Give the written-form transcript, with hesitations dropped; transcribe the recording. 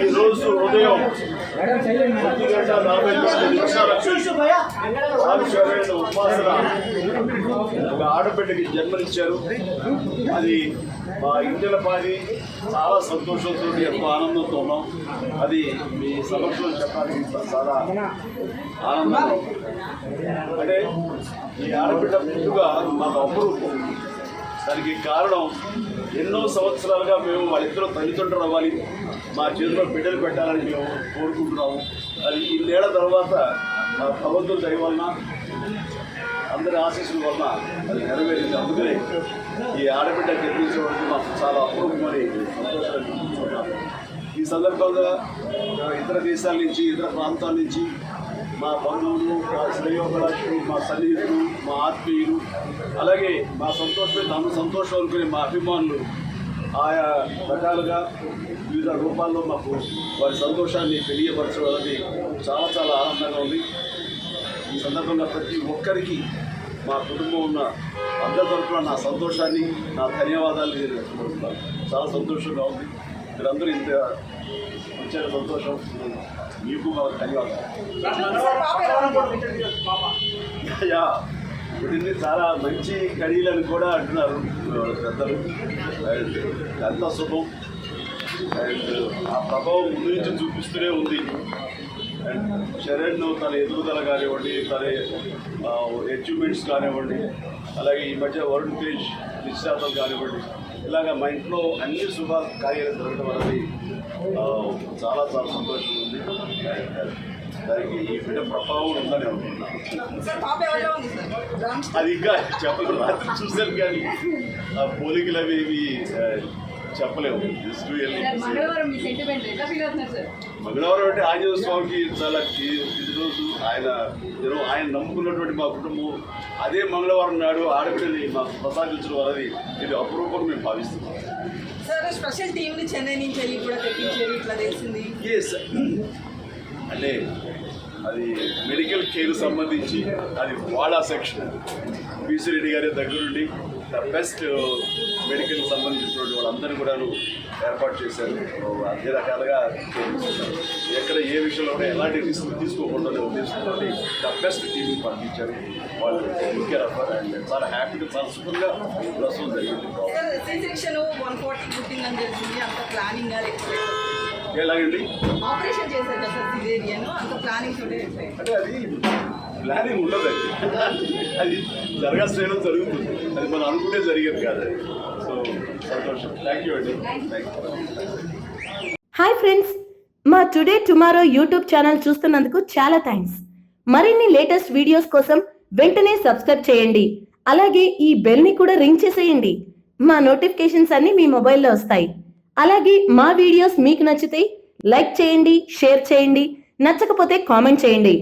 ఈరోజు ఉదయం 1:40 ఉపాసన ఒక ఆడబిడ్డకి జన్మనిచ్చారు. అది మా ఇంటిల పాది చాలా సంతోషంతో ఎంతో ఆనందంతో ఉన్నాం. అది మీ సమక్షంలో చెప్పడానికి చాలా ఆనందంగా ఉంది. అంటే ఈ ఆడబిడ్డ పుట్టుగా మాకు అపురూపం. దానికి కారణం ఎన్నో సంవత్సరాలుగా మేము వాళ్ళిద్దరూ తల్లిదండ్రులు అవ్వాలి, మా చేతిలో బిడ్డలు పెట్టాలని మేము కోరుకుంటున్నాము. అది ఇన్నేళ్ల తర్వాత మా భగవంతుల దయ వలన అందరి ఆశీస్సుల వలన అది నెరవేరింది. అందుకనే ఈ ఆడబిడ్డ జన్మించడానికి మాకు చాలా అపూర్వమని సంతోషాన్ని చూస్తున్నాము. ఈ సందర్భంగా ఇతర దేశాల నుంచి, ఇతర ప్రాంతాల నుంచి మా బంధువులు, మా శ్రేయోభిలాషులు, మా సన్నిహితులు, మా ఆత్మీయులు, అలాగే మా సంతోషమే తమ సంతోషం అనుకునే మా అభిమానులు ఆయా రకాలుగా వివిధ రూపాల్లో మాకు వారి సంతోషాన్ని తెలియపరచడం అనేది చాలా చాలా ఆనందంగా ఉంది. ఈ సందర్భంగా ప్రతి ఒక్కరికి మా కుటుంబం ఉన్న అందరి తరఫున నా సంతోషాన్ని, నా ధన్యవాదాలు నేను వ్యక్తపరుస్తున్నాను. చాలా సంతోషంగా ఉంది. మీరందరూ ఇంత వచ్చే సంతోషం మీకు మా ధన్యవాదాలు. వీటిని చాలా మంచి కడీలని కూడా అంటున్నారు పెద్దలు. అండ్ అంత శుభం. అండ్ ఆ ప్రభావం ముందు నుంచి చూపిస్తూనే ఉంది. అండ్ శరణ్ తన ఎదుగుదల కానివ్వండి, తన అచీవ్మెంట్స్ కానివ్వండి, అలాగే ఈ మధ్య వరుణ్ తేజ్ నిశ్చాతం కానివ్వండి, ఇలాగ మా ఇంట్లో అన్ని శుభ కార్యాలు జరగడం అనేది చాలా చాలా సంతోషంగా ఉంది. దానికి ఈ బిడ్డ ప్రభావం ఉందని అనుకుంటున్నాను. అది ఇంకా చెప్పలేదు, రాత్రి చూశాను కానీ ఆ పోలికలు అవి ఇవి చెప్పలేము. మంగళవారం అంటే ఆంజనేయ స్వామికి చాలా రోజు ఆయన నమ్ముకున్నటువంటి మా కుటుంబం అదే మంగళవారం నాడు ఆడపిల్లని మాకు ప్రసాదించడం అనేది ఇది అపూర్వం మేము భావిస్తున్నాం. స్పెషల్ టీంని చెన్నై నుంచి కూడా తెప్పించారు, ఇట్లా తెలిసింది. అంటే అది మెడికల్ కేర్ సంబంధించి అది వాడా సెక్షన్ పీసీ రెడ్డి గారి దగ్గరుండి ద బెస్ట్ మెడికల్ సంబంధించినటువంటి వాళ్ళందరూ కూడా ఏర్పాటు చేశారు. అన్ని రకాలుగా ఎక్కడ ఏ విషయంలో కూడా ఎలాంటి రిస్క్ తీసుకోకుండా ఉద్దేశంతో ద బెస్ట్ టీంని పంపించారు. వాళ్ళు ముఖ్య రఫర్ అండ్ చాలా హ్యాపీగా చాలా సుఖంగా ప్రస్తుతం జరిగింది. ఎలాగండి అంటే అది ప్లానింగ్ ఉండదు, అది జరగాల్సిన జరుగుతుంది. అది మనం అనుకుంటే జరిగేది కాదు. సో సంతోషం. థ్యాంక్ యూ అండి. హాయ్ ఫ్రెండ్స్, మా టుడే టుమారో యూట్యూబ్ ఛానల్ చూస్తున్నందుకు చాలా థ్యాంక్స్. మరిన్ని లేటెస్ట్ వీడియోస్ కోసం వెంటనే సబ్స్క్రైబ్ చేయండి. అలాగే ఈ బెల్ ని కూడా రింగ్ చేసేయండి. మా నోటిఫికేషన్స్ అన్ని మీ మొబైల్లో వస్తాయి. అలాగే మా వీడియోస్ మీకు నచ్చితే లైక్ చేయండి, షేర్ చేయండి, నచ్చకపోతే కామెంట్ చేయండి.